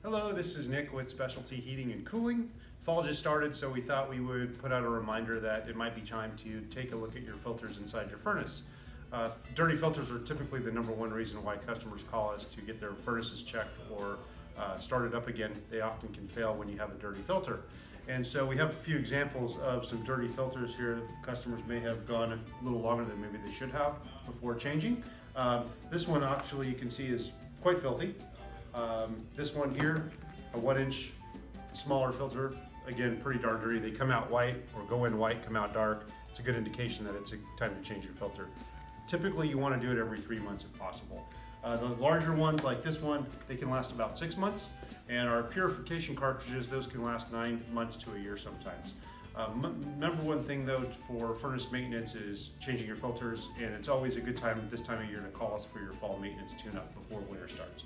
Hello, this is Nick with Specialty Heating and Cooling. Fall just started, so we thought we would put out a reminder that it might be time to take a look at your filters inside your furnace. Dirty filters are typically the number one reason why customers call us to get their furnaces checked or started up again. They often can fail when you have a dirty filter. And so we have a few examples of some dirty filters here. Customers may have gone a little longer than maybe they should have before changing. This one actually you can see is quite filthy. This one here, a 1-inch smaller filter, again pretty darn dirty. They come out white or go in white, come out dark. It's a good indication that it's time to change your filter. Typically you want to do it every 3 months if possible. The larger ones like this one, they can last about 6 months, and our purification cartridges, those can last 9 months to a year sometimes. Number one thing though for furnace maintenance is changing your filters, and it's always a good time this time of year to call us for your fall maintenance tune-up before winter starts.